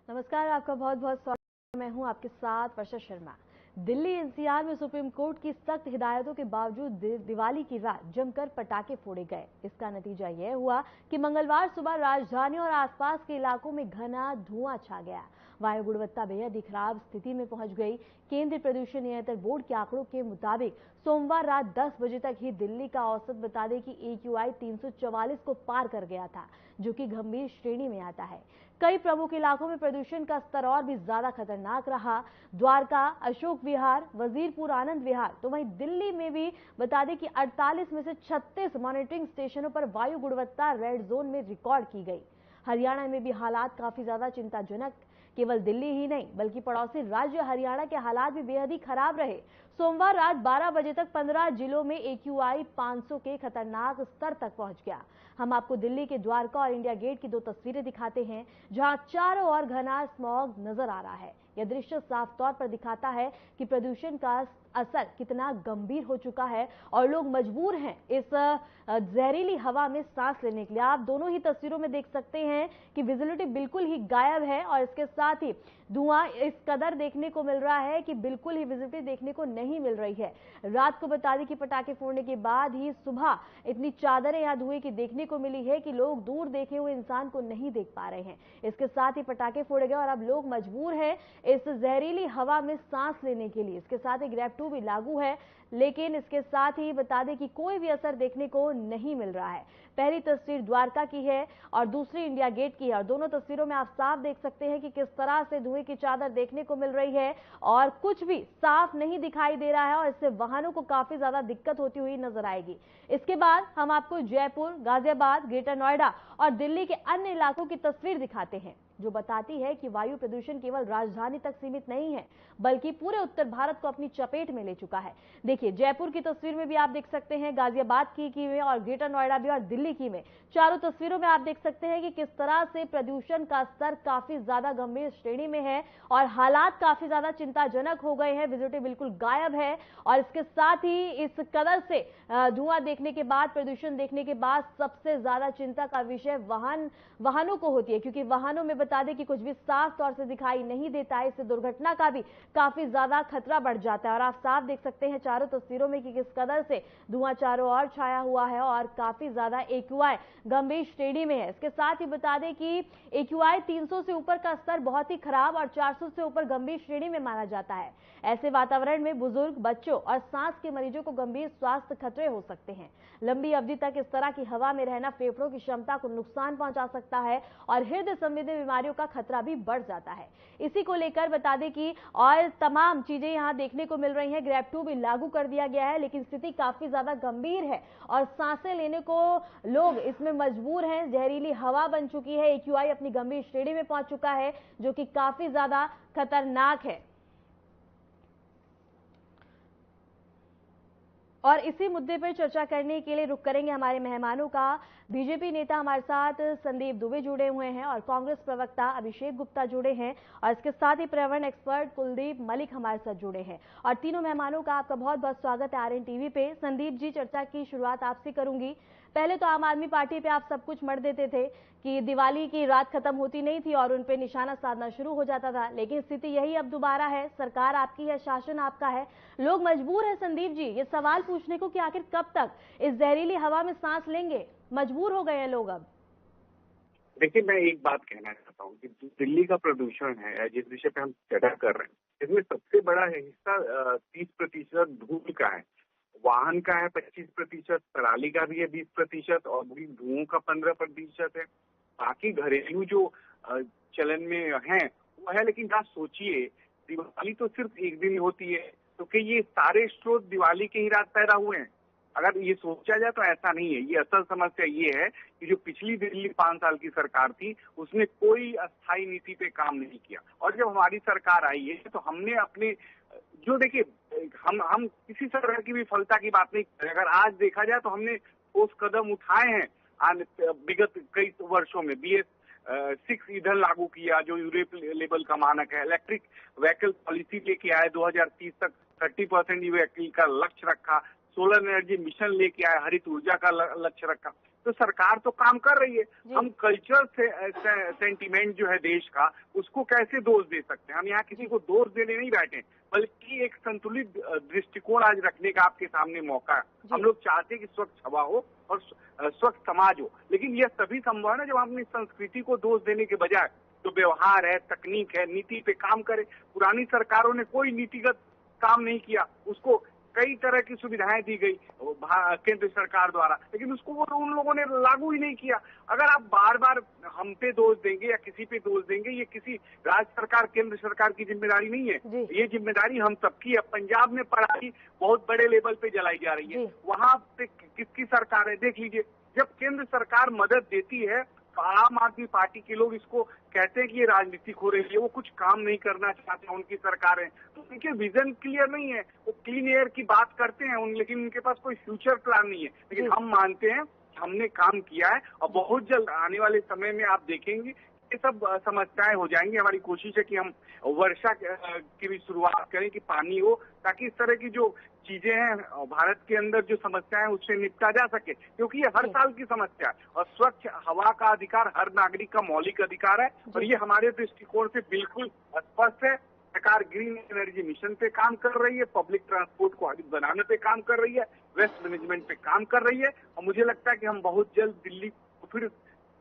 नमस्कार, आपका बहुत बहुत स्वागत। मैं हूं आपके साथ वर्षा शर्मा। दिल्ली एनसीआर में सुप्रीम कोर्ट की सख्त हिदायतों के बावजूद दिवाली की रात जमकर पटाखे फोड़े गए। इसका नतीजा यह हुआ कि मंगलवार सुबह राजधानी और आसपास के इलाकों में घना धुआं छा गया। वायु गुणवत्ता बेहद ही खराब स्थिति में पहुंच गई। केंद्रीय प्रदूषण नियंत्रण बोर्ड के आंकड़ों के मुताबिक सोमवार रात 10 बजे तक ही दिल्ली का औसत बता दें कि AQI 344 को पार कर गया था, जो कि गंभीर श्रेणी में आता है। कई प्रमुख इलाकों में प्रदूषण का स्तर और भी ज्यादा खतरनाक रहा। द्वारका, अशोक विहार, वजीरपुर, आनंद विहार, तो वहीं दिल्ली में भी बता दें कि 48 में से 36 मॉनिटरिंग स्टेशनों पर वायु गुणवत्ता रेड जोन में रिकॉर्ड की गई। हरियाणा में भी हालात काफी ज्यादा चिंताजनक। केवल दिल्ली ही नहीं बल्कि पड़ोसी राज्य हरियाणा के हालात भी बेहद ही खराब रहे। सोमवार रात 12 बजे तक 15 जिलों में AQI 500 के खतरनाक स्तर तक पहुंच गया। हम आपको दिल्ली के द्वारका और इंडिया गेट की दो तस्वीरें दिखाते हैं, जहां चारों ओर घना स्मॉग नजर आ रहा है। यह दृश्य साफ तौर पर दिखाता है कि प्रदूषण का असर कितना गंभीर हो चुका है और लोग मजबूर हैं इस जहरीली हवा में सांस लेने के लिए। आप दोनों ही तस्वीरों में देख सकते हैं कि विजिबिलिटी बिल्कुल ही गायब है और इसके साथ ही धुआं इस कदर देखने को मिल रहा है कि बिल्कुल ही विजिबिलिटी देखने को नहीं मिल रही है। रात को बता दें कि पटाखे फोड़ने के बाद ही सुबह इतनी चादरें यहां धुएं की देखने को मिली है कि लोग दूर देखे हुए इंसान को नहीं देख पा रहे हैं। इसके साथ ही पटाखे फोड़े गए और अब लोग मजबूर हैं इस जहरीली हवा में सांस लेने के लिए। इसके साथ ही ग्रेप 2 भी लागू है, लेकिन इसके साथ ही बता दें कि कोई भी असर देखने को नहीं मिल रहा है। पहली तस्वीर द्वारका की है और दूसरी इंडिया गेट की है और दोनों तस्वीरों में आप साफ देख सकते हैं कि किस तरह से धुएं की चादर देखने को मिल रही है और कुछ भी साफ नहीं दिखाई दे रहा है और इससे वाहनों को काफी ज्यादा दिक्कत होती हुई नजर आएगी। इसके बाद हम आपको जयपुर, गाजियाबाद, ग्रेटर नोएडा और दिल्ली के अन्य इलाकों की तस्वीर दिखाते हैं, जो बताती है कि वायु प्रदूषण केवल राजधानी तक सीमित नहीं है बल्कि पूरे उत्तर भारत को अपनी चपेट में ले चुका है। देखिए, जयपुर की तस्वीर में भी आप देख सकते हैं, गाजियाबाद की में और ग्रेटर नोएडा भी और दिल्ली की में। चारों तस्वीरों में आप देख सकते हैं कि किस तरह से प्रदूषण का स्तर काफी ज्यादा गंभीर श्रेणी में है और हालात काफी ज्यादा चिंताजनक हो गए हैं। विजिबिलिटी बिल्कुल गायब है और इसके साथ ही इस कदर से धुआं देखने के बाद, प्रदूषण देखने के बाद सबसे ज्यादा चिंता का विषय वाहनों को होती है, क्योंकि वाहनों में बता दें कि कुछ भी साफ तौर से दिखाई नहीं देता है। इससे दुर्घटना का भी काफी ज्यादा खतरा बढ़ जाता है और आप साफ देख सकते हैं चारों तस्वीरों में कि किस कदर से धुआं चारों ओर छाया हुआ है और काफी ज्यादा AQI गंभीर श्रेणी में है। इसके साथ ही बता दें कि AQI 300 से ऊपर का स्तर बहुत ही खराब और 400 से ऊपर गंभीर श्रेणी में माना जाता है। ऐसे वातावरण में बुजुर्ग, बच्चों और सांस के मरीजों को गंभीर स्वास्थ्य खतरे हो सकते हैं। लंबी अवधि तक इस तरह की हवा में रहना फेफड़ों की क्षमता को नुकसान पहुंचा सकता है और हृदय संबंधी बीमारियों का खतरा भी बढ़ जाता है। इसी को लेकर बता दें कि और तमाम चीजें यहां देखने को मिल रही हैं। ग्रेप 2 भी लागू कर दिया गया है, लेकिन स्थिति काफी ज्यादा गंभीर है और सांसें लेने को लोग इसमें मजबूर हैं। जहरीली हवा बन चुकी है, AQI अपनी गंभीर श्रेणी में पहुंच चुका है, जो कि काफी ज्यादा खतरनाक है। और इसी मुद्दे पर चर्चा करने के लिए रुख करेंगे हमारे मेहमानों का। बीजेपी नेता हमारे साथ संदीप दुबे जुड़े हुए हैं और कांग्रेस प्रवक्ता अभिषेक गुप्ता जुड़े हैं और इसके साथ ही पर्यावरण एक्सपर्ट कुलदीप मलिक हमारे साथ जुड़े हैं। और तीनों मेहमानों का आपका बहुत बहुत स्वागत है RN TV पे। संदीप जी, चर्चा की शुरुआत आपसे करूंगी। पहले तो आम आदमी पार्टी पे आप सब कुछ मढ़ देते थे कि दिवाली की रात खत्म होती नहीं थी और उन पे निशाना साधना शुरू हो जाता था, लेकिन स्थिति यही अब दोबारा है। सरकार आपकी है, शासन आपका है, लोग मजबूर है। संदीप जी, ये सवाल पूछने को कि आखिर कब तक इस जहरीली हवा में सांस लेंगे? मजबूर हो गए हैं लोग अब। देखिए, मैं एक बात कहना चाहता हूँ कि दिल्ली का प्रदूषण है, जिस विषय पे हम चर्चा कर रहे हैं, इसमें सबसे बड़ा हिस्सा 30% धूल का है, वाहन का है 25%, पराली का भी है 20% और धुओं का 15% है। बाकी घरेलू जो चलन में है वो है, लेकिन आप सोचिए, दिवाली तो सिर्फ एक दिन होती है, तो कि ये सारे स्रोत दिवाली के ही रात पैदा हुए हैं? अगर ये सोचा जाए तो ऐसा नहीं है। ये असल समस्या ये है कि जो पिछली दिल्ली 5 साल की सरकार थी, उसने कोई अस्थायी नीति पे काम नहीं किया और जब हमारी सरकार आई है तो हमने अपने जो देखिए, हम किसी तरह की विफलता की बात नहीं कर रहे। अगर आज देखा जाए तो हमने ठोस कदम उठाए हैं विगत कई वर्षों में। BS6 ईंधन लागू किया, जो यूरोप लेवल का मानक है। इलेक्ट्रिक व्हीकल पॉलिसी लेके आए, 2030 तक 30% व्हीकल का लक्ष्य रखा। सोलर एनर्जी मिशन लेके आए, हरित ऊर्जा का लक्ष्य रखा। तो सरकार तो काम कर रही है। हम कल्चर से सेंटीमेंट जो है देश का, उसको कैसे दोष दे सकते हैं? हम यहाँ किसी को दोष देने नहीं बैठे, बल्कि एक संतुलित दृष्टिकोण आज रखने का आपके सामने मौका है। हम लोग चाहते हैं कि स्वच्छ हवा हो और स्वच्छ समाज हो, लेकिन यह तभी संभव है ना जब हम अपनी संस्कृति को दोष देने के बजाय जो व्यवहार है, तकनीक है, नीति पे काम करे। पुरानी सरकारों ने कोई नीतिगत काम नहीं किया, उसको कई तरह की सुविधाएं दी गई केंद्र सरकार द्वारा, लेकिन उसको उन लोगों ने लागू ही नहीं किया। अगर आप बार बार हम पे दोष देंगे या किसी पे दोष देंगे, ये किसी राज्य सरकार, केंद्र सरकार की जिम्मेदारी नहीं है, ये जिम्मेदारी हम सबकी है। पंजाब में पराली बहुत बड़े लेवल पे जलाई जा रही है, वहां पे किसकी सरकार है देख लीजिए। जब केंद्र सरकार मदद देती है, आम आदमी पार्टी के लोग इसको कहते हैं कि ये राजनीतिक हो रही है, वो कुछ काम नहीं करना चाहते, उनकी सरकार है, तो उनके विजन क्लियर नहीं है। वो क्लीन एयर की बात करते हैं लेकिन उनके पास कोई फ्यूचर प्लान नहीं है। लेकिन हम मानते हैं हमने काम किया है और बहुत जल्द आने वाले समय में आप देखेंगे ये सब समस्याएं हो जाएंगी। हमारी कोशिश है कि हम वर्षा की भी शुरुआत करें कि पानी हो, ताकि इस तरह की जो चीजें हैं भारत के अंदर जो समस्या है उससे निपटा जा सके, क्योंकि ये हर साल की समस्या है। और स्वच्छ हवा का अधिकार हर नागरिक का मौलिक अधिकार है और ये हमारे दृष्टिकोण से बिल्कुल स्पष्ट है। सरकार ग्रीन एनर्जी मिशन पे काम कर रही है, पब्लिक ट्रांसपोर्ट को आगे बनाने पे काम कर रही है, वेस्ट मैनेजमेंट पे काम कर रही है, और मुझे लगता है कि हम बहुत जल्द दिल्ली को फिर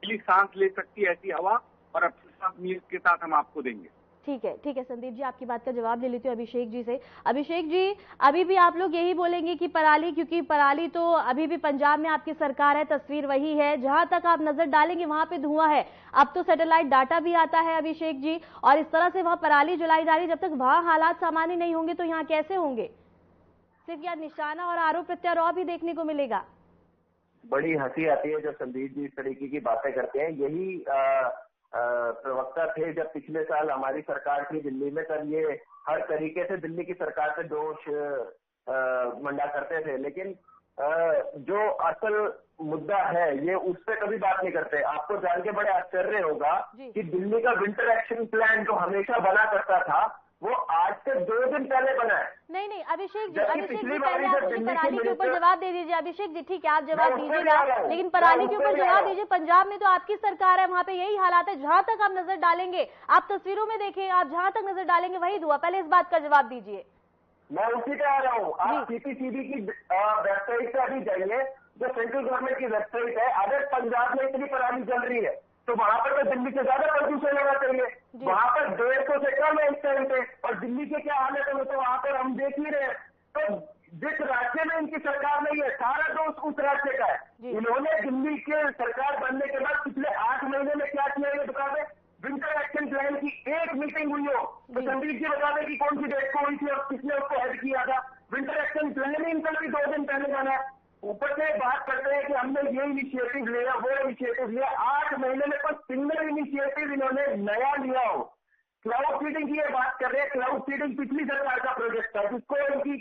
सांस ले सकती है ऐसी हवा, और अपने के साथ हम आपको देंगे। ठीक है संदीप जी, आपकी बात का जवाब ले लेती हूँ अभिषेक जी से। अभिषेक जी, अभी भी आप लोग यही बोलेंगे कि पराली, क्योंकि पराली तो अभी भी पंजाब में आपकी सरकार है, तस्वीर वही है, जहां तक आप नजर डालेंगे वहां पे धुआं है। अब तो सैटेलाइट डाटा भी आता है अभिषेक जी, और इस तरह से वहां पराली जलाई जा रही, जब तक वहां हालात सामान्य नहीं होंगे तो यहाँ कैसे होंगे? सिर्फ यहाँ निशाना और आरोप प्रत्यारोप भी देखने को मिलेगा। बड़ी हंसी आती है जब संदीप जी इस तरीके की बातें करते हैं। यही प्रवक्ता थे जब पिछले साल हमारी सरकार थी दिल्ली में, तब ये हर तरीके से दिल्ली की सरकार पे दोष मंडा करते थे, लेकिन जो असल मुद्दा है ये उस पर कभी बात नहीं करते। आपको जान के बड़े आश्चर्य होगा कि दिल्ली का विंटर एक्शन प्लान जो हमेशा बना करता था, वो आज से 2 दिन पहले बना है। नहीं अभिषेक जी पहले आप मुझे पराली के ऊपर जवाब दे दीजिए। अभिषेक जी ठीक है, आप जवाब दीजिएगा, लेकिन पराली के ऊपर जवाब दीजिए। पंजाब में तो आपकी सरकार है, वहाँ पे यही हालात है, जहां तक आप नजर डालेंगे, आप तस्वीरों में देखें, आप जहां तक नजर डालेंगे वही धुआं। पहले इस बात का जवाब दीजिए। मैं उसी पे आ रहा हूँ। आप सीपीसीबी की वेबसाइट पे अभी जाइए, जो सेंट्रल गवर्नमेंट की वेबसाइट है। अगर पंजाब में इतनी पराली जल रही है तो वहां पर तो दिल्ली से ज्यादा प्रदूषण होना चाहिए। वहां पर 150 से कम है इस टाइम पे, और दिल्ली के क्या हालत है तो वहां पर हम देख ही रहे हैं। तो जिस राज्य में इनकी सरकार नहीं है, सारा दोष उस राज्य का है। इन्होंने दिल्ली के सरकार बनने के बाद पिछले 8 महीने में क्या किया ये बता दें। विंटर एक्शन प्लान की एक मीटिंग हुई हो तो संदीप जी बता दें कि कौन सी डेट को हुई थी और किसने उसको हेड किया था। विंटर एक्शन प्लान ही इनका भी 2 दिन पहले बना है। ऊपर से बात करते हैं कि हमने ये इनिशिएटिव लिया, वो इनिशिएटिव लिया। 8 महीने में कोई सिंगल इनिशिएटिव इन्होंने नया लिया हो। क्लाउड सीडिंग की ये बात कर रहे हैं। क्लाउड सीडिंग पिछली सरकार का प्रोजेक्ट था, जिसको इनकी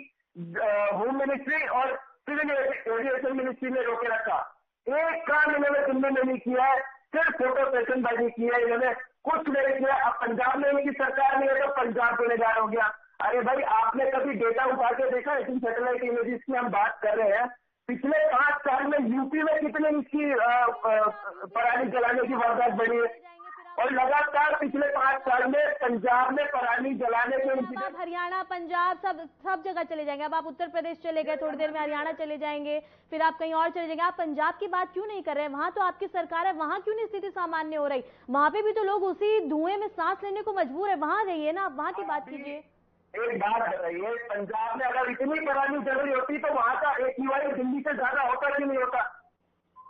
होम मिनिस्ट्री और सिविल एविएशन मिनिस्ट्री ने रोके रखा। एक काम इन्होंने दिल्ली में नहीं किया है, सिर्फ फोटो सेशन बाजी की है इन्होंने, कुछ नहीं किया। अब पंजाब में इनकी सरकार नहीं है तो पंजाब गुनहगार हो गया। अरे भाई, आपने कभी डेटा उठा के देखा? इन सैटेलाइट इमेजेस की हम बात कर रहे हैं। पिछले 5 साल में यूपी में कितने इसकी पराली जलाने की वारदात बढ़ी है, और लगातार पिछले 5 साल में पंजाब में पराली जलाने के इंसिडेंट, हरियाणा, पंजाब, सब जगह चले जाएंगे। अब आप उत्तर प्रदेश चले गए, थोड़ी देर में हरियाणा चले जाएंगे, फिर आप कहीं और चले जाएंगे। आप पंजाब की बात क्यों नहीं कर रहे हैं? वहां तो आपकी सरकार है, वहां क्यों नहीं स्थिति सामान्य हो रही? वहां पे भी तो लोग उसी धुएं में सांस लेने को मजबूर है। वहां जाइए ना, आप वहां की बात कीजिए। एक बात बताइए, पंजाब में अगर इतनी पराली जल रही होती तो वहां का AQI दिल्ली से ज्यादा होता कि नहीं होता?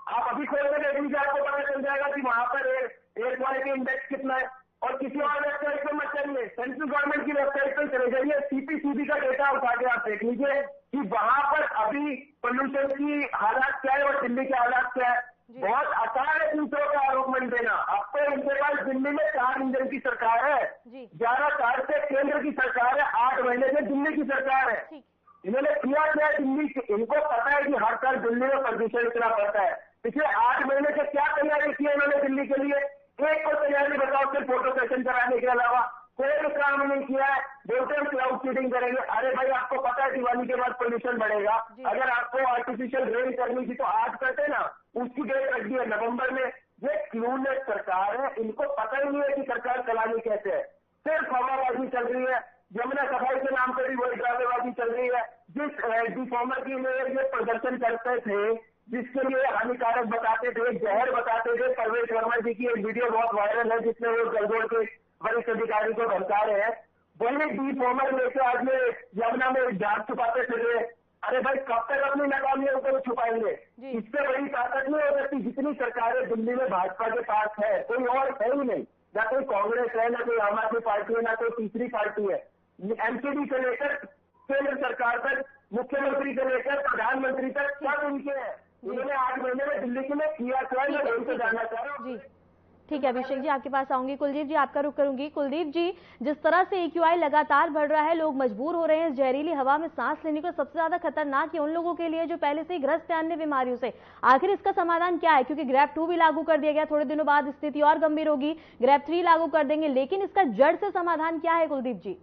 आप अभी खोल के देख लीजिए, आपको पता चल जाएगा कि वहां पर एयर क्वालिटी इंडेक्स कितना है। और किसी और वेबसाइट पर मत चलिए, सेंट्रल गवर्नमेंट की वेबसाइट पर चले जाइए, सीपीसीबी का डेटा उठा के आप देख लीजिए कि वहां पर अभी पोल्यूशन की हालात क्या है और दिल्ली के हालात क्या है। बहुत आसान है दूसरों का आरोपण देना। अब तो इनके पास दिल्ली में 4 इंजन की सरकार है, 11 साल से केंद्र की सरकार है, 8 महीने से दिल्ली की सरकार है। इन्होंने किया क्या दिल्ली? इनको पता है कि हर साल दिल्ली में प्रदूषण इतना बढ़ता है। पिछले 8 महीने से क्या तैयारी की है इन्होंने दिल्ली के लिए? एक को तैयारी बताओ, सिर्फ फोटो सेशन कराने के अलावा कोई काम नहीं किया है। बोलते हैं क्लाउड सीडिंग करेंगे। अरे भाई, आपको पता है दिवाली के बाद पोल्यूशन बढ़ेगा। अगर आपको आर्टिफिशियल रेन करनी थी तो आज करते ना, उसकी डेट रख दी है नवंबर में। ये क्लूलेस सरकार है, इनको पता ही नहीं है कि सरकार चलानी कैसे है। सिर्फ हवाबाजी चल रही है, यमुना सफाई के नाम पर भी वही ड्रामेबाजी चल रही है। जिस डिफॉर्मर की ये प्रदर्शन करते थे, जिसके लिए हानिकारक बताते थे, जहर बताते थे, परवेश वर्मा जी की एक वीडियो बहुत वायरल है जिसमें वो गलगोड़ के वरिष्ठ अधिकारी को धमका रहे हैं, वही डिफॉर्मर लेके आज में यमुना में जांच छुपाते थे। अरे भाई, कब तक अपनी नाकामियों को छुपाएंगे? इससे बड़ी ताकत नहीं हो सकती जितनी सरकारें दिल्ली में भाजपा के पास है, कोई और है ही नहीं। ना कोई कांग्रेस है, ना कोई आम आदमी पार्टी है, ना कोई तीसरी पार्टी है। एमकेडी से लेकर केंद्र सरकार तक, मुख्यमंत्री से लेकर प्रधानमंत्री तक सब इनके हैं। उन्होंने 8 महीने में दिल्ली के लिए किया क्या, मैं वहीं से जानना चाह रहा हूँ। ठीक है अभिषेक जी, आपके पास आऊंगी। कुलदीप जी, आपका रुख करूंगी। कुलदीप जी, जिस तरह से AQI लगातार बढ़ रहा है, लोग मजबूर हो रहे हैं जहरीली हवा में सांस लेने को। सबसे ज्यादा खतरनाक है उन लोगों के लिए जो पहले से ही ग्रस्त है अन्य बीमारियों से। आखिर इसका समाधान क्या है? क्योंकि ग्रैप 2 भी लागू कर दिया गया, थोड़े दिनों बाद स्थिति और गंभीर होगी, ग्रैप 3 लागू कर देंगे, लेकिन इसका जड़ से समाधान क्या है कुलदीप जी?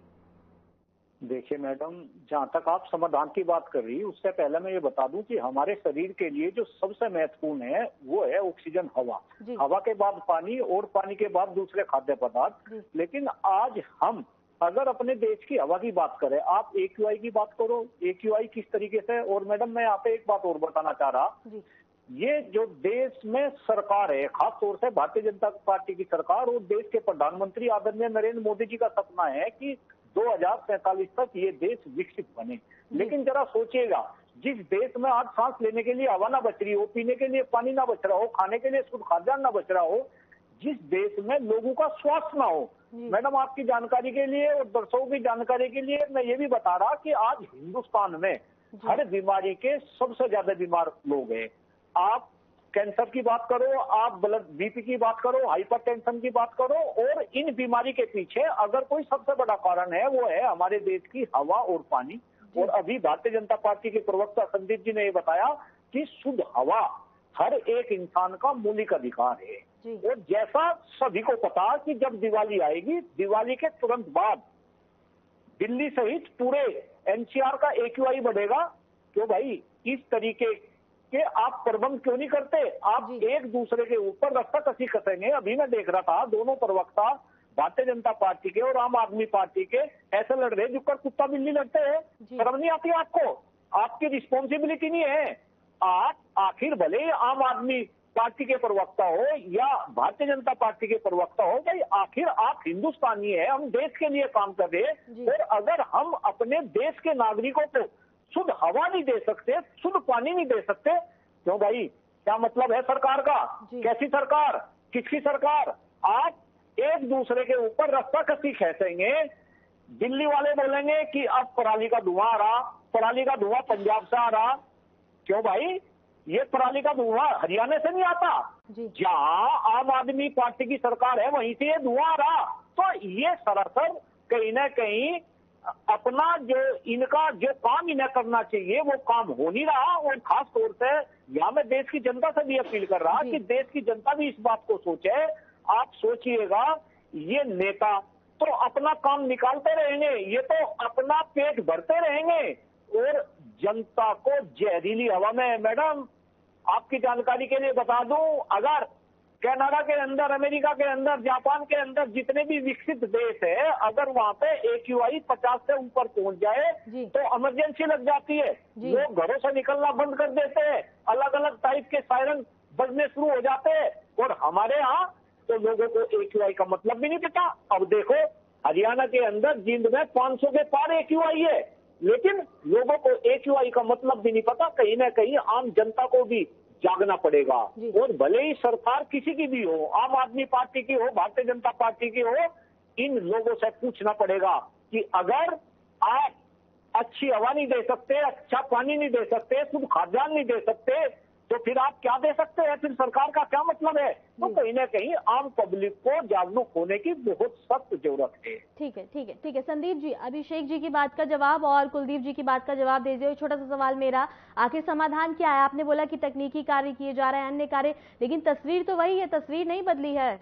देखिए मैडम, जहाँ तक आप समाधान की बात कर रही, उससे पहले मैं ये बता दूं कि हमारे शरीर के लिए जो सबसे महत्वपूर्ण है वो है ऑक्सीजन, हवा। हवा के बाद पानी और पानी के बाद दूसरे खाद्य पदार्थ। लेकिन आज हम अगर अपने देश की हवा की बात करें, आप AQI की बात करो, AQI किस तरीके से। और मैडम मैं यहाँ पे एक बात और बताना चाह रहा, ये जो देश में सरकार है, खास तौर से भारतीय जनता पार्टी की सरकार और देश के प्रधानमंत्री आदरणीय नरेंद्र मोदी जी का सपना है कि 2047 तक ये देश विकसित बने। लेकिन जरा सोचिएगा, जिस देश में आज सांस लेने के लिए हवा ना बच रही हो, पीने के लिए पानी ना बच रहा हो, खाने के लिए शुद्ध खाद्यान्न ना बच रहा हो, जिस देश में लोगों का स्वास्थ्य ना हो। मैडम आपकी जानकारी के लिए और दर्शकों की जानकारी के लिए मैं ये भी बता रहा कि आज हिंदुस्तान में हर बीमारी के सबसे ज्यादा बीमार लोग हैं। आप कैंसर की बात करो, आप ब्लड BP की बात करो, हाइपरटेंशन की बात करो, और इन बीमारी के पीछे अगर कोई सबसे बड़ा कारण है वो है हमारे देश की हवा और पानी। और अभी भारतीय जनता पार्टी के प्रवक्ता संदीप जी ने ये बताया कि शुद्ध हवा हर एक इंसान का मौलिक अधिकार है। और जैसा सभी को पता कि जब दिवाली आएगी, दिवाली के तुरंत बाद दिल्ली सहित पूरे NCR का AQI बढ़ेगा। क्यों भाई, इस तरीके कि आप प्रबंध क्यों नहीं करते? आप एक दूसरे के ऊपर रस्सा कसी कसेंगे। अभी मैं देख रहा था दोनों प्रवक्ता भारतीय जनता पार्टी के और आम आदमी पार्टी के ऐसे लड़ रहे जिसका कुत्ता बिल्ली लड़ते हैं। शर्म नहीं आती आपको? आपकी रिस्पॉन्सिबिलिटी नहीं है? आप आखिर भले ही आम आदमी पार्टी के प्रवक्ता हो या भारतीय जनता पार्टी के प्रवक्ता हो, भाई आखिर आप हिंदुस्तानी है, हम देश के लिए काम कर रहे हैं। और अगर हम अपने देश के नागरिकों को शुद्ध हवा नहीं दे सकते, शुद्ध पानी नहीं दे सकते, क्यों भाई? क्या मतलब है सरकार का? कैसी सरकार? किसकी सरकार? आप एक दूसरे के ऊपर रस्सा कसी खींचेंगे। दिल्ली वाले बोलेंगे कि अब पराली का धुआं आ रहा, पराली का धुआं पंजाब से आ रहा। क्यों भाई? ये पराली का धुआं हरियाणा से नहीं आता। जहां आम आदमी पार्टी की सरकार है वहीं से ये धुआं आ रहा। तो ये सरासर कहीं ना कहीं अपना जो इनका जो काम इन्हें करना चाहिए वो काम हो नहीं रहा। और खास तौर से यहाँ मैं देश की जनता से भी अपील कर रहा कि देश की जनता भी इस बात को सोचे। आप सोचिएगा, ये नेता तो अपना काम निकालते रहेंगे, ये तो अपना पेट भरते रहेंगे और जनता को जहरीली हवा में। मैडम आपकी जानकारी के लिए बता दूं, अगर कनाडा के अंदर, अमेरिका के अंदर, जापान के अंदर जितने भी विकसित देश है, अगर वहाँ पे AQI 50 से ऊपर पहुंच जाए तो इमरजेंसी लग जाती है। लोग घरों से निकलना बंद कर देते हैं, अलग अलग टाइप के सायरन बजने शुरू हो जाते हैं। और हमारे यहाँ तो लोगों को AQI का मतलब भी नहीं पता। अब देखो हरियाणा के अंदर जींद में 500 के पार AQI है, लेकिन लोगों को AQI का मतलब भी नहीं पता। कहीं ना कहीं आम जनता को भी जागना पड़ेगा। और भले ही सरकार किसी की भी हो, आम आदमी पार्टी की हो, भारतीय जनता पार्टी की हो, इन लोगों से पूछना पड़ेगा कि अगर आप अच्छी हवा नहीं दे सकते, अच्छा पानी नहीं दे सकते, शुद्ध खाद्यान्न नहीं दे सकते, तो फिर आप क्या दे सकते हैं? फिर सरकार का क्या मतलब है? तो कहीं ना कहीं आम पब्लिक को जागरूक होने की बहुत सख्त जरूरत है। ठीक है, ठीक है, ठीक है। संदीप जी, अभिषेक जी की बात का जवाब और कुलदीप जी की बात का जवाब दे दीजिए। छोटा सा सवाल मेरा, आखिर समाधान क्या है? आपने बोला कि तकनीकी कार्य किए जा रहे हैं, अन्य कार्य, लेकिन तस्वीर तो वही है, तस्वीर नहीं बदली है।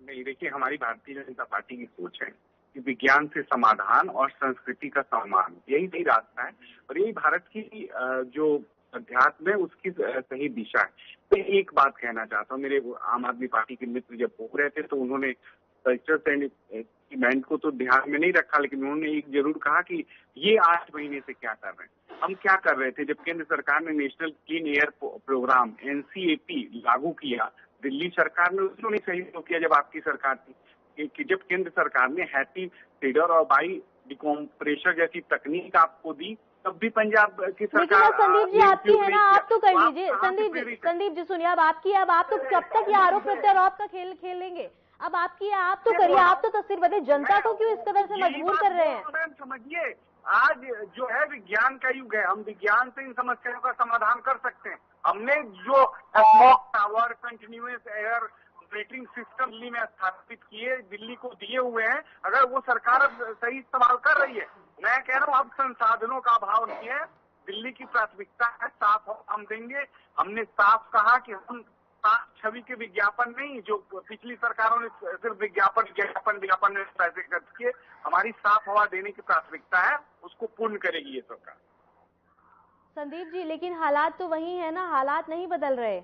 नहीं, देखिए हमारी भारतीय जनता पार्टी की सोच है कि विज्ञान से समाधान और संस्कृति का सम्मान, यही सही रास्ता है। और यही भारत की जो अध्यात्म है, उसकी सही दिशा है। मैं एक बात कहना चाहता हूँ, मेरे आम आदमी पार्टी के मित्र जब बोल रहे थे तो उन्होंने कल्चर सेंटिमेंट को तो ध्यान में नहीं रखा, लेकिन उन्होंने एक जरूर कहा कि ये 8 महीने से क्या कर रहे हैं। हम क्या कर रहे थे जब केंद्र सरकार ने national clean air programme NCAP लागू किया, दिल्ली सरकार ने उसको नहीं सहयोग किया जब आपकी सरकार थी, कि जब केंद्र सरकार ने हैप्पी सीडर और बाई डिकम्प्रेशर जैसी तकनीक आपको दी, तब भी पंजाब की सरकार। संदीप जी आपकी है ना, आप तो कर लीजिए। संदीप जी सुनिए, अब आपकी, अब आप तो कब तक ये आरोप प्रत्यारोप का खेल खेलेंगे? अब आपकी है, आप तो करिए, आप तो तस्वीर बताइए, जनता को क्यों इस कदर से मजबूर कर रहे हैं? समझिए, आज जो है विज्ञान का युग है, हम विज्ञान से इन समस्याओं का समाधान कर सकते हैं। हमने जो smog tower, continuous air monitoring system Delhi में स्थापित किए, दिल्ली को दिए हुए हैं, अगर वो सरकार सही इस्तेमाल कर रही है। मैं कह रहा हूँ अब संसाधनों का अभाव नहीं है, दिल्ली की प्राथमिकता है साफ हम देंगे। हमने साफ कहा कि हम साफ छवि के विज्ञापन नहीं, जो पिछली सरकारों ने सिर्फ विज्ञापन में पैसे खर्च किए, हमारी साफ हवा देने की प्राथमिकता है, उसको पूर्ण करेगी ये सरकार। संदीप जी, लेकिन हालात तो वही है ना, हालात नहीं बदल रहे।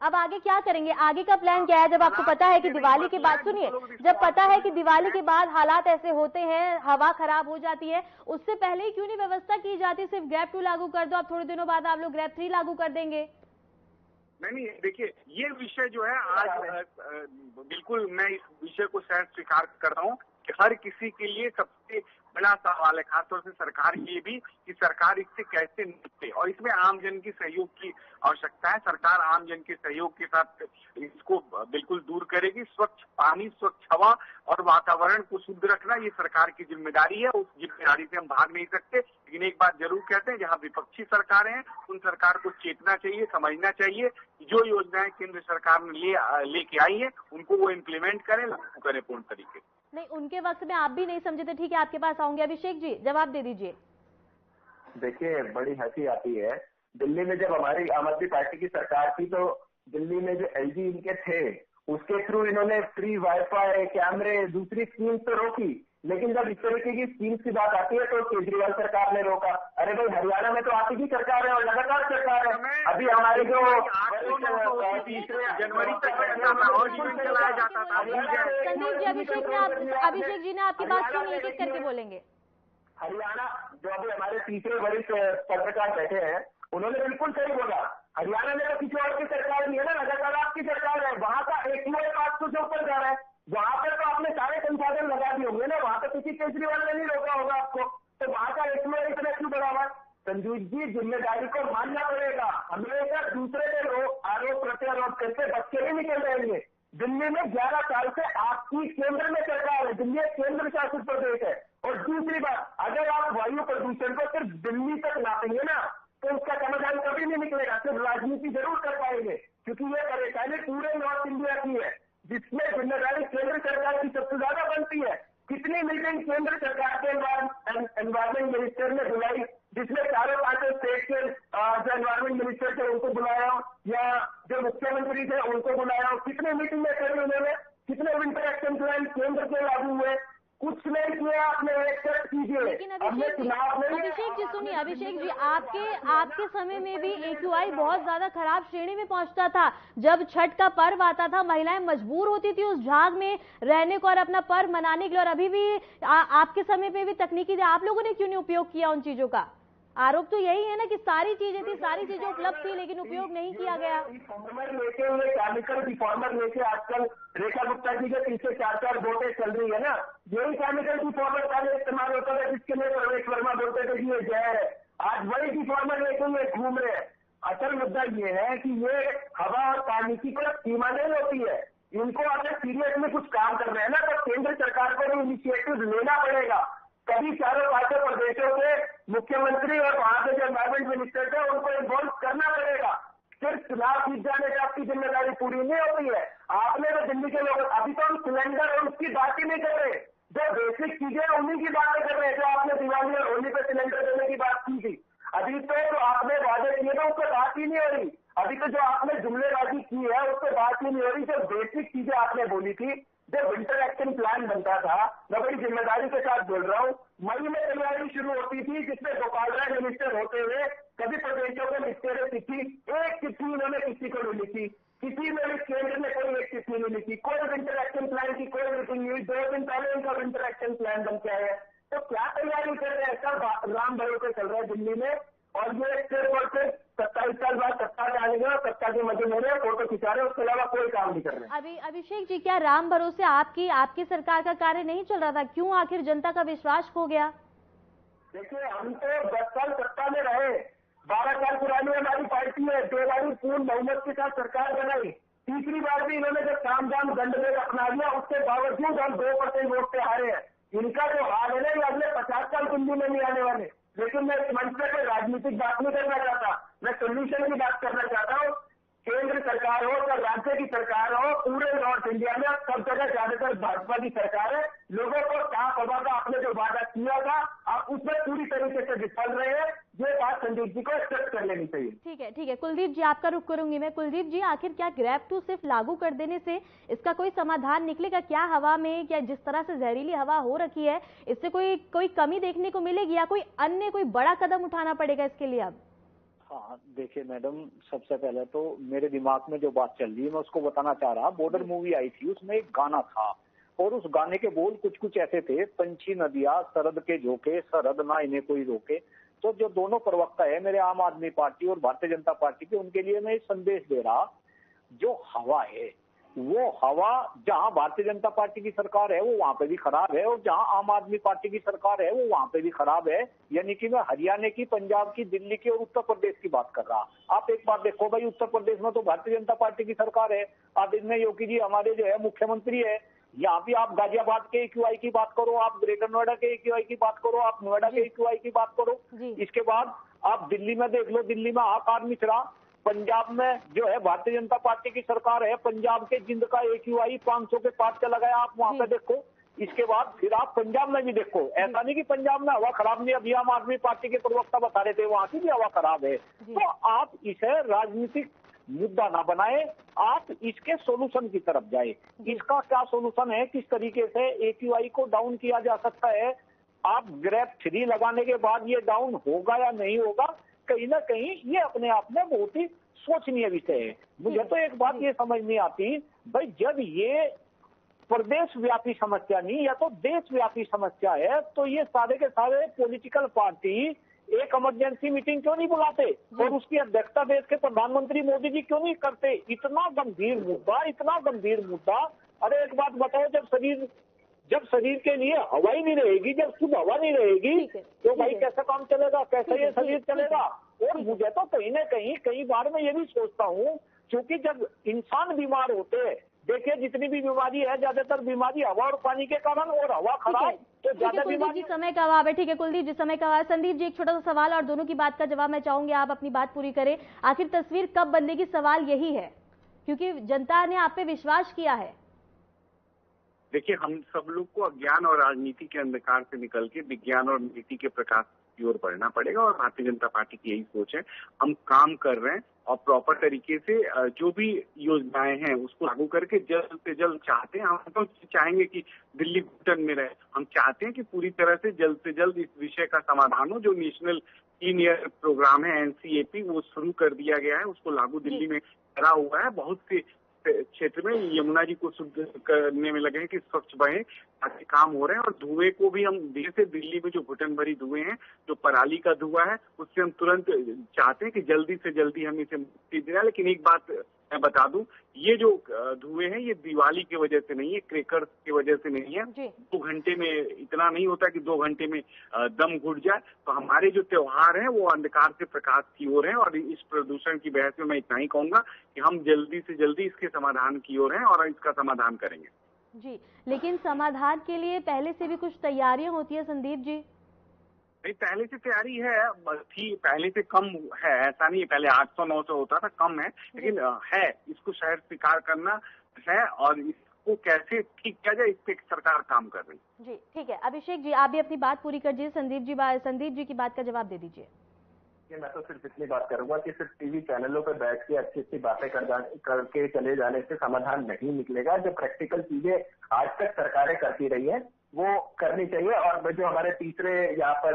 अब आगे क्या करेंगे? आगे का प्लान क्या है जब आपको पता है कि दिवाली के बाद, सुनिए, जब पता है कि दिवाली के बाद हालात ऐसे होते हैं, हवा खराब हो जाती है, उससे पहले ही क्यों नहीं व्यवस्था की जाती? सिर्फ ग्रैब 2 लागू कर दो, आप थोड़े दिनों बाद आप लोग ग्रैब 3 लागू कर देंगे। नहीं, देखिए ये विषय जो है आज बिल्कुल मैं इस विषय को सहज स्वीकार कर रहा हूँ कि हर किसी के लिए सबसे बड़ा सवाल है, खासतौर से सरकार के लिए भी, कि सरकार इससे कैसे निपटे, और इसमें आम जन की सहयोग की आवश्यकता है। सरकार आम जन के सहयोग के साथ इसको बिल्कुल दूर करेगी। स्वच्छ पानी, स्वच्छ हवा और वातावरण को शुद्ध रखना ये सरकार की जिम्मेदारी है, उस जिम्मेदारी से हम भाग नहीं सकते। लेकिन एक बात जरूर कहते हैं, जहाँ विपक्षी सरकारें हैं उन सरकार को चेतना चाहिए, समझना चाहिए कि जो योजनाएं केंद्र सरकार ने लेके आई है उनको वो इम्प्लीमेंट करें, लागू करें पूर्ण तरीके से। नहीं, उनके वक्त में आप भी नहीं समझे थे, ठीक है, आपके पास आऊंगे। अभिषेक जी जवाब दे दीजिए। देखिए, बड़ी हंसी आती है, दिल्ली में जब हमारी आम आदमी पार्टी की सरकार थी तो दिल्ली में जो LG इनके थे उसके थ्रू इन्होंने फ्री वाईफाई, कैमरे, दूसरी स्कीम्स तो रोकी, लेकिन जब इस तरीके की स्कीम्स की बात आती है तो केजरीवाल सरकार ने रोका। अरे भाई, हरियाणा में तो आपकी की सरकार है और लगातार सरकार है। अभी हमारे जो जनवरी तक माहौल चलाया जाता था। संदीप जी, अभिषेक जी ने आपकी बात सुनी, एक एक करके बोलेंगे। हरियाणा, जो अभी हमारे तीसरे वरिष्ठ पत्रकार बैठे हैं, उन्होंने बिल्कुल सही बोला। हरियाणा में तो किसी और की सरकार नहीं है ना, लगातार आपकी सरकार है। वहां का AQI 500 से ऊपर जा रहा है, वहां पर तो आपने सारे संसाधन लगा दिए होंगे ना, वहां तो किसी केजरीवाल ने नहीं रोका होगा आपको, तो वहां का AQI इतना क्यों बढ़ा हुआ? संजीव जी, जिम्मेदारी को मानना पड़ेगा। हमेशा दूसरे पे आरोप प्रत्यारोप करके बच्चे नहीं निकल रहेंगे। दिल्ली में 11 साल से आपकी केंद्र में सरकार है, दिल्ली एक केंद्र शासित प्रदेश है। और दूसरी बात, अगर आप वायु प्रदूषण को सिर्फ दिल्ली तक नापेंगे ना तो उसका समाधान कभी नहीं निकलेगा। सिर्फ राजनीति जरूर कर पाएंगे, क्योंकि ये परेशानी पूरे नॉर्थ इंडिया की है, जिसमें जिम्मेदारी केंद्र सरकार की सबसे ज्यादा बनती है। कितनी मीटिंग केंद्र सरकार के एनवायरमेंट मिनिस्टर ने बुलाई, जिसमें चारों पांचों स्टेट के जो एनवायरमेंट मिनिस्टर थे उनको बुलाया या जो मुख्यमंत्री थे उनको बुलाया। कितने मीटिंग में करी उन्होंने, कितने विंटर एक्शन प्लान केंद्र के लागू हुए? कुछ नहीं किया आपने, एक तरफ कीजिए। लेकिन अभिषेक जी सुनिए, अभिषेक जी आपके समय में भी AQI बहुत ज्यादा खराब श्रेणी में पहुंचता था। जब छठ का पर्व आता था, महिलाएं मजबूर होती थी उस झाग में रहने को और अपना पर्व मनाने के लिए, और अभी भी आपके समय में भी तकनीकी, आप लोगों ने क्यों नहीं उपयोग किया उन चीजों का? आरोप तो यही है ना कि सारी चीजें थी, सारी चीजें उपलब्ध थी, लेकिन उपयोग नहीं किया गया। रिफॉर्मर लेके हुए केमिकल रिफॉर्मर लेके आजकल रेखा गुप्ता जी के पीछे 4-4 बोटें चल रही है ना, यही केमिकल रिफॉर्मर का इस्तेमाल होता था, जिसके लिए प्रवेश वर्मा बोलते थे कि ये जहर है। आज वही रिफॉर्मर लेके हुए घूम रहे हैं। असल मुद्दा ये है कि ये हवा और पानी की कोई सीमा नहीं होती है। इनको अगर सीरियसली कुछ काम कर रहे हैं ना तो केंद्र सरकार को भी इनिशिएटिव लेना पड़ेगा। कभी चारों पांचों प्रदेशों के मुख्यमंत्री और वहां के जो एनवायरमेंट मिनिस्टर थे उनको इन्वॉल्व करना पड़ेगा। सिर्फ चुनाव जीत जाने से आपकी जिम्मेदारी पूरी नहीं होती है। आपने तो दिल्ली के लोग, अभी तो हम सिलेंडर और उसकी बात ही नहीं कर रहे, जो बेसिक चीजें उन्हीं की बात कर रहे हैं। जो आपने दिवाली और होली पे सिलेंडर देने की बात की थी, अभी तो जो आपने वादे किए थे उस पर बात ही नहीं हो रही। अभी तो जो आपने जुमलेबाजी की है उस पर बात ही नहीं हो रही। जो बेसिक चीजें आपने बोली थी, जो विंटर एक्शन प्लान बनता था, मैं बड़ी जिम्मेदारी के साथ बोल रहा हूँ, मई में तैयारी शुरू होती थी, जिसमें गोपाल राय मिनिस्टर होते हुए सभी प्रदेशों को लिखते रहे चिट्ठी, एक चिट्ठी उन्होंने किसी को नहीं लिखी, किसी में भी केंद्र ने कोई एक चिट्ठी नहीं लिखी, कोई विंटर एक्शन प्लान की कोई मीटिंग हुई, 2 दिन पहले इनका विंटर एक्शन प्लान बन के आया है। तो क्या तैयारी कर रहे हैं? सब राम भरोसे चल रहा है दिल्ली में, और ये सिर्फ और सिर्फ 27 साल बाद सत्ता में आने और सत्ता के मजे में रहे, फोटो खिंचा रहे, उसके अलावा कोई काम नहीं कर रहे। अभिषेक जी, क्या राम भरोसे आपकी सरकार का कार्य नहीं चल रहा था? क्यों आखिर जनता का विश्वास खो गया? देखिए, हम तो 10 साल सत्ता में रहे, 12 साल पुरानी हमारी पार्टी है, 2 बारी पूर्ण बहुमत के साथ सरकार बनाई, तीसरी बार भी इन्होंने जब काम दाम दंड में अपना लिया, उसके बावजूद हम 2% वोट से हारे हैं। इनका जो हाल है ना, ये अगले 50 साल दिल्ली में नहीं आने वाले। लेकिन मैं इस मंच पर राजनीतिक बात नहीं करना चाहता, मैं सोल्यूशन की बात करना चाहता हूँ। केंद्र सरकार हो या राज्य की सरकार हो, पूरे नॉर्थ इंडिया में सब जगह ज्यादातर भाजपा की सरकार है। लोगों को साफ हवा का आपने जो वादा किया था, आप उसमें पूरी तरीके से विफल रहे हैं। ये बात संदीप जी को एक्सेप्ट कर लेनी चाहिए। ठीक है कुलदीप जी, आपका रुख करूंगी मैं। कुलदीप जी, आखिर क्या ग्रैब 2 सिर्फ लागू कर देने से इसका कोई समाधान निकलेगा? क्या हवा में, क्या जिस तरह से जहरीली हवा हो रखी है, इससे कोई कमी देखने को मिलेगी या कोई अन्य कोई बड़ा कदम उठाना पड़ेगा इसके लिए अब? हाँ, देखिए मैडम, सबसे पहले तो मेरे दिमाग में जो बात चल रही है मैं उसको बताना चाह रहा। बॉर्डर मूवी आई थी, उसमें एक गाना था और उस गाने के बोल कुछ ऐसे थे, पंछी नदियां सरहद के झोंके, सरहद ना इन्हें कोई रोके। तो जो दोनों प्रवक्ता है मेरे आम आदमी पार्टी और भारतीय जनता पार्टी के, उनके लिए मैं संदेश दे रहा, जो हवा है वो हवा जहां भारतीय जनता पार्टी की सरकार है वो वहां पे भी खराब है, और जहां आम आदमी पार्टी की सरकार है वो वहां पे भी खराब है। यानी कि मैं हरियाणा की, पंजाब की, दिल्ली की और उत्तर प्रदेश की बात कर रहा। आप एक बात देखो भाई, उत्तर प्रदेश में तो भारतीय जनता पार्टी की सरकार है, आप इसमें योगी जी हमारे जो है मुख्यमंत्री है। यहाँ भी आप गाजियाबाद के AQI की बात करो, आप ग्रेटर नोएडा के AQI की बात करो, आप नोएडा के AQI की बात करो। इसके बाद आप दिल्ली में देख लो, दिल्ली में आकार मिश्रा। पंजाब में जो है भारतीय जनता पार्टी की सरकार है, पंजाब के जिंद का AQI 500 के पास चला गया, आप वहां पे देखो। इसके बाद फिर आप पंजाब में भी देखो, ऐसा नहीं कि पंजाब में हवा खराब नहीं, अभी आम आदमी पार्टी के प्रवक्ता बता रहे थे वहां की भी हवा खराब है। तो आप इसे राजनीतिक मुद्दा ना बनाए, आप इसके सोल्यूशन की तरफ जाए। इसका क्या सोल्यूशन है, किस तरीके से AQI को डाउन किया जा सकता है? आप ग्रैब 3 लगाने के बाद ये डाउन होगा या नहीं होगा, कहीं ना कहीं ये अपने आप में बहुत ही सोचनीय विषय है। मुझे तो एक बात ये समझ नहीं आती भाई, जब ये प्रदेश व्यापी समस्या नहीं या तो देशव्यापी समस्या है, तो ये सारे के सारे पॉलिटिकल पार्टी एक इमरजेंसी मीटिंग क्यों नहीं बुलाते और उसकी अध्यक्षता देश के प्रधानमंत्री मोदी जी क्यों नहीं करते? इतना गंभीर मुद्दा। अरे एक बात बताओ, जब शरीर के लिए हवा ही नहीं रहेगी, जब शुद्ध हवा नहीं रहेगी, तो भाई कैसा काम चलेगा, कैसा ये शरीर चलेगा? और मुझे तो कहीं ना कहीं कई बार मैं ये भी सोचता हूँ, क्योंकि जब इंसान बीमार होते हैं, देखिए जितनी भी बीमारी है, ज्यादातर बीमारी हवा और पानी के कारण, और हवा खराब तो ज्यादा बीमारी। समय का अभाव है। ठीक है कुलदीप जी, समय का अभाव। संदीप जी, एक छोटा सा सवाल और दोनों की बात का जवाब मैं चाहूंगी, आप अपनी बात पूरी करें। आखिर तस्वीर कब बदलेगी, सवाल यही है, क्योंकि जनता ने आप पे विश्वास किया है। देखिए, हम सब लोग को अज्ञान और राजनीति के अंधकार से निकल के विज्ञान और नीति के प्रकाश की ओर बढ़ना पड़ेगा, और भारतीय जनता पार्टी की यही सोच है। हम काम कर रहे हैं और प्रॉपर तरीके से जो भी योजनाएं हैं उसको लागू करके जल्द से जल्द चाहते हैं, हम तो चाहेंगे कि दिल्ली घुटन में रहे। हम चाहते हैं कि पूरी तरह से जल्द इस विषय का समाधान हो। जो नेशनल 3 ईयर प्रोग्राम है NCAP, वो शुरू कर दिया गया है, उसको लागू दिल्ली में करा हुआ है। बहुत से क्षेत्र में यमुना जी को शुद्ध करने में लगे हैं कि स्वच्छ बहे, ताकि काम हो रहे हैं। और धुएं को भी हम जैसे दिल्ली में जो घुटन भरी धुएं हैं, जो पराली का धुआं है, उससे हम तुरंत चाहते हैं कि जल्दी से जल्दी हम इसे मुक्ति दें। लेकिन एक बात मैं बता दूं, ये जो धुएं हैं ये दिवाली की वजह से नहीं है, क्रैकर्स की वजह से नहीं है। 2 घंटे में इतना नहीं होता कि 2 घंटे में दम घुट जाए। तो हमारे जो त्योहार हैं वो अंधकार से प्रकाश की ओर हैं, और इस प्रदूषण की बहस में मैं इतना ही कहूंगा कि हम जल्दी से जल्दी इसके समाधान की ओर हैं और इसका समाधान करेंगे। जी, लेकिन समाधान के लिए पहले से भी कुछ तैयारियां होती है संदीप जी? नहीं, पहले से तैयारी है, थी, पहले से कम है, ऐसा नहीं है। पहले 800-900 होता था, कम है, लेकिन है। इसको शायद स्वीकार करना है, और इसको कैसे ठीक किया जाए इस पे सरकार काम कर रही है। जी ठीक है, अभिषेक जी आप भी अपनी बात पूरी कर दीजिए, संदीप जी की बात का जवाब दे दीजिए। मैं तो सिर्फ इतनी बात करूंगा कि सिर्फ टीवी चैनलों पर बैठ के अच्छी बातें करके चले जाने से समाधान नहीं निकलेगा। जो प्रैक्टिकल चीजें आज तक सरकारें करती रही है, वो करनी चाहिए। और जो हमारे तीसरे यहाँ पर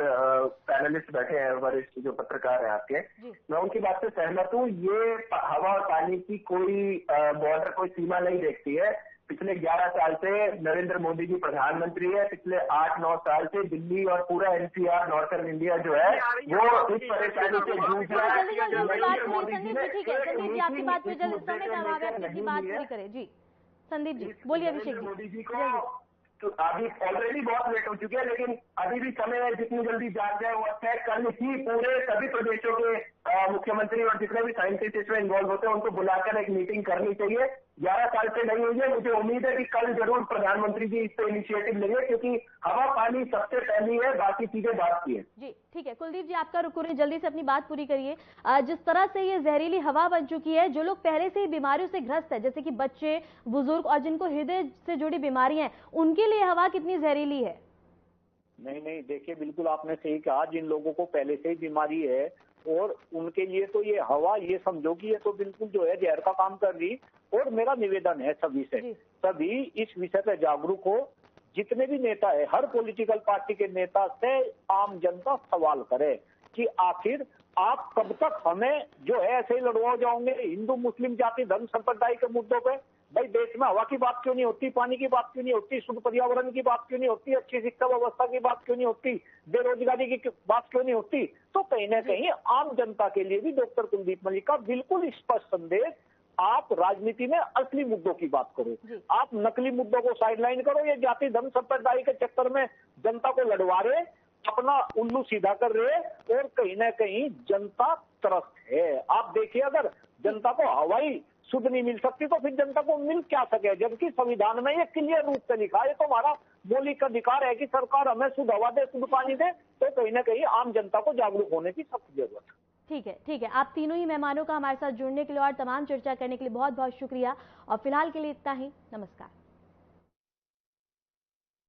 पैनलिस्ट बैठे हैं, वरिष्ठ जो पत्रकार हैं आपके, मैं उनकी बात से सहमत हूँ। ये हवा और पानी की कोई बॉर्डर, कोई सीमा नहीं देखती है। पिछले 11 साल से नरेंद्र मोदी जी प्रधानमंत्री है। पिछले 8-9 साल से दिल्ली और पूरा एनसीआर, नॉर्थर्न इंडिया जो है वो इस परेशानी से जूझ रहा है। नरेंद्र मोदी जी ने ठीक है, संदीप जी आपकी बात में जल्द समय का अभाव है, अपनी बात पूरी करें। जी संदीप जी बोलिए। अभिषेक मोदी जी को तो अभी ऑलरेडी बहुत लेट हो चुके हैं, लेकिन अभी भी समय है, जितनी जल्दी जाग जाए वो अच्छा है। कल ही पूरे सभी प्रदेशों के मुख्यमंत्री और जितने भी साइंटिस्ट इसमें इन्वॉल्व होते हैं उनको बुलाकर एक मीटिंग करनी चाहिए। 11 साल से नहीं हुई है। मुझे उम्मीद है कि कल जरूर प्रधानमंत्री जी इस पे इनिशिएटिव लेंगे, क्योंकि हवा पानी सबसे पहली है, बाकी चीजें बात की है। जी ठीक है, कुलदीप जी आपका रुक रहे, जल्दी से अपनी बात पूरी करिए। जिस तरह से ये जहरीली हवा बन चुकी है, जो लोग पहले से ही बीमारियों से ग्रस्त है, जैसे कि बच्चे, बुजुर्ग और जिनको हृदय से जुड़ी बीमारियां हैं, उनके लिए हवा कितनी जहरीली है? नहीं, देखिए बिल्कुल आपने सही कहा। जिन लोगों को पहले से ही बीमारी है और उनके लिए तो ये हवा, ये समझो कि ये तो बिल्कुल जो है जहर का काम कर रही। और मेरा निवेदन है सभी से, सभी इस विषय पे जागरूक हो। जितने भी नेता है, हर पॉलिटिकल पार्टी के नेता से आम जनता सवाल करे कि आखिर आप कब तक हमें जो है ऐसे ही लड़वा जाओगे हिंदू मुस्लिम जाति धर्म संप्रदाय के मुद्दों पे। भाई देश में हवा की बात क्यों नहीं होती, पानी की बात क्यों नहीं होती, शुद्ध पर्यावरण की बात क्यों नहीं होती, अच्छी शिक्षा व्यवस्था की बात क्यों नहीं होती, बेरोजगारी की बात क्यों नहीं होती? तो कहीं ना कहीं आम जनता के लिए भी डॉक्टर कुलदीप मलिक का बिल्कुल स्पष्ट संदेश, आप राजनीति में असली मुद्दों की बात करो, आप नकली मुद्दों को साइडलाइन करो। ये जाति धर्म संप्रदाय के चक्कर में जनता को लड़वा रहे, अपना उल्लू सीधा कर रहे और कहीं ना कहीं जनता त्रस्त है। आप देखिए, अगर जनता को हवाई शुद्ध नहीं मिल सकती तो फिर जनता को मिल क्या सके, जबकि संविधान में ये क्लियर रूप से लिखा है, तो हमारा मौलिक अधिकार है कि सरकार हमें शुद्ध हवा दे, शुद्ध पानी दे। तो कहीं ना कहीं आम जनता को जागरूक होने की सख्त जरूरत है। ठीक है, आप तीनों ही मेहमानों का हमारे साथ जुड़ने के लिए और तमाम चर्चा करने के लिए बहुत बहुत शुक्रिया। और फिलहाल के लिए इतना ही, नमस्कार।